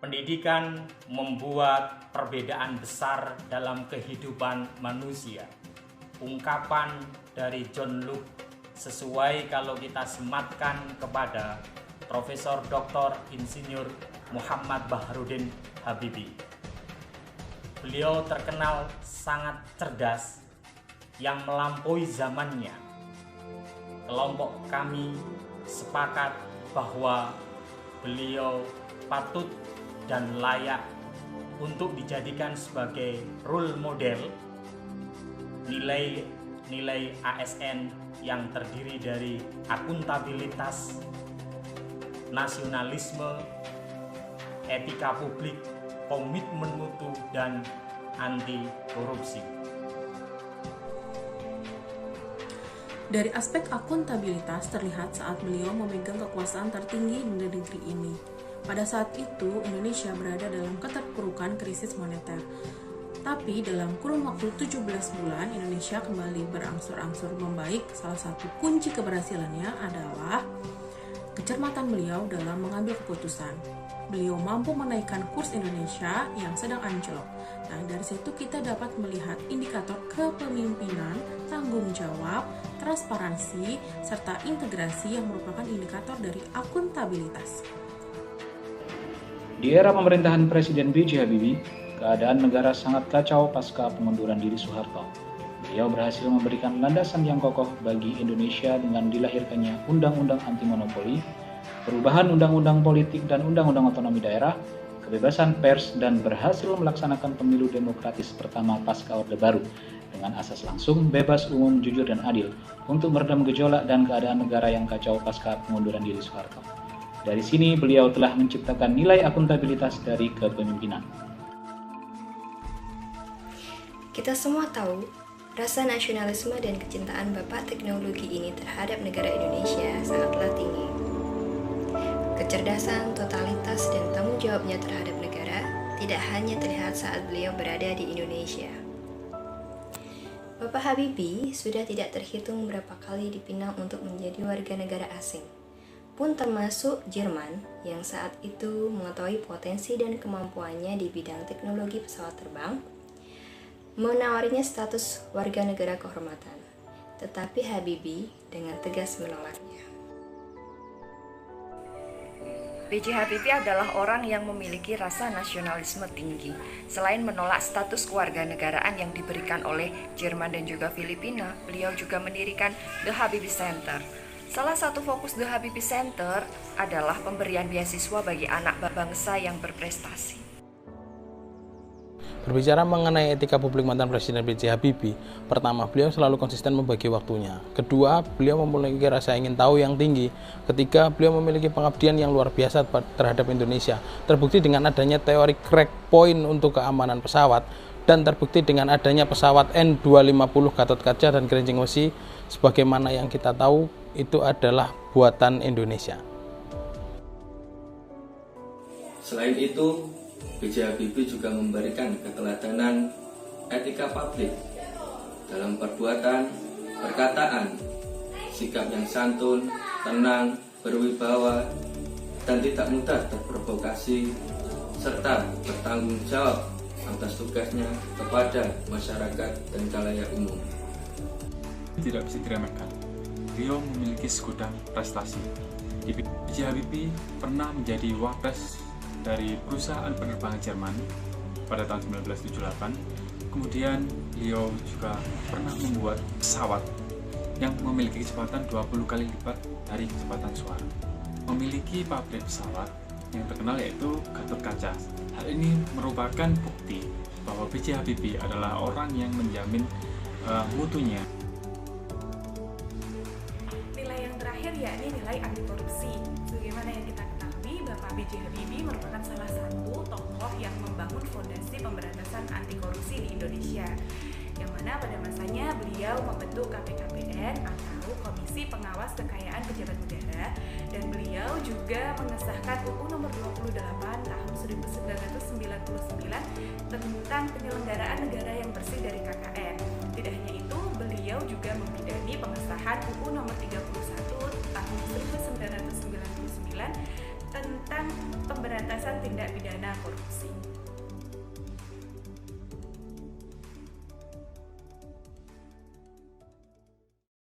Pendidikan membuat perbedaan besar dalam kehidupan manusia. Ungkapan dari John Locke sesuai kalau kita sematkan kepada Profesor Dr. Insinyur Muhammad Baharudin Habibie. Beliau terkenal sangat cerdas yang melampaui zamannya. Kelompok kami sepakat bahwa beliau patut dan layak untuk dijadikan sebagai role model nilai ASN yang terdiri dari akuntabilitas, nasionalisme, etika publik, komitmen mutu, dan anti korupsi. Dari aspek akuntabilitas terlihat saat beliau memegang kekuasaan tertinggi di negeri ini. Pada saat itu, Indonesia berada dalam keterpurukan krisis moneter. Tapi dalam kurun waktu 17 bulan, Indonesia kembali berangsur-angsur membaik. Salah satu kunci keberhasilannya adalah kecermatan beliau dalam mengambil keputusan. Beliau mampu menaikkan kurs Indonesia yang sedang anjlok. Nah, dari situ kita dapat melihat indikator kepemimpinan, tanggung jawab, transparansi, serta integrasi yang merupakan indikator dari akuntabilitas. Di era pemerintahan Presiden B.J. Habibie, keadaan negara sangat kacau pasca pengunduran diri Soeharto. Beliau berhasil memberikan landasan yang kokoh bagi Indonesia dengan dilahirkannya Undang-Undang Anti Monopoli, perubahan Undang-Undang Politik dan Undang-Undang Otonomi Daerah, kebebasan pers, dan berhasil melaksanakan pemilu demokratis pertama pasca Orde Baru dengan asas langsung, bebas, umum, jujur, dan adil untuk meredam gejolak dan keadaan negara yang kacau pasca pengunduran diri Soeharto. Dari sini beliau telah menciptakan nilai akuntabilitas dari kepemimpinan. Kita semua tahu, rasa nasionalisme dan kecintaan Bapak teknologi ini terhadap negara Indonesia sangatlah tinggi. Kecerdasan, totalitas, dan tanggung jawabnya terhadap negara tidak hanya terlihat saat beliau berada di Indonesia. Bapak Habibie sudah tidak terhitung berapa kali dipinang untuk menjadi warga negara asing, pun termasuk Jerman yang saat itu mengetahui potensi dan kemampuannya di bidang teknologi pesawat terbang, menawarinya status warga negara kehormatan. Tetapi Habibie dengan tegas menolaknya. B.J. Habibie adalah orang yang memiliki rasa nasionalisme tinggi. Selain menolak status kewarganegaraan yang diberikan oleh Jerman dan juga Filipina, beliau juga mendirikan The Habibie Center. Salah satu fokus The Habibie Center adalah pemberian beasiswa bagi anak bangsa yang berprestasi. Berbicara mengenai etika publik mantan Presiden B.J. Habibie, pertama, beliau selalu konsisten membagi waktunya. Kedua, beliau memiliki rasa ingin tahu yang tinggi. Ketiga, beliau memiliki pengabdian yang luar biasa terhadap Indonesia. Terbukti dengan adanya teori crack point untuk keamanan pesawat, dan terbukti dengan adanya pesawat N250 Gatot Kaca dan Kerincing Wesi, sebagaimana yang kita tahu itu adalah buatan Indonesia. Selain itu, B.J. Habibie juga memberikan keteladanan etika publik dalam perbuatan, perkataan, sikap yang santun, tenang, berwibawa, dan tidak mudah terprovokasi, serta bertanggung jawab atas tugasnya kepada masyarakat dan khalayak umum. Tidak bisa diremehkan. Beliau memiliki segudang prestasi. B.J. Habibie pernah menjadi wapres dari perusahaan penerbangan Jerman pada tahun 1978. Kemudian beliau juga pernah membuat pesawat yang memiliki kecepatan 20 kali lipat dari kecepatan suara. Memiliki pabrik pesawat yang terkenal yaitu Gatot Kaca. Hal ini merupakan bukti bahwa B.J. Habibie adalah orang yang menjamin mutunya. Nilai yang terakhir yakni nilai anti korupsi. Sebagaimana yang kita ketahui, Bapak B.J. Habibie merupakan salah satu tokoh yang membangun fondasi pemberantasan anti korupsi di Indonesia, yang mana pada masanya beliau membentuk KPKPN atau Komisi Pengawas Kekayaan Pejabat Negara, dan beliau juga mengesahkan UU Nomor 28 Tahun 1999 tentang penyelenggaraan negara yang bersih dari KKN. Tidak hanya itu, beliau juga membidani pengesahan UU Nomor 31 Tahun 1999 tentang pemberantasan pemberantasan tindak pidana korupsi.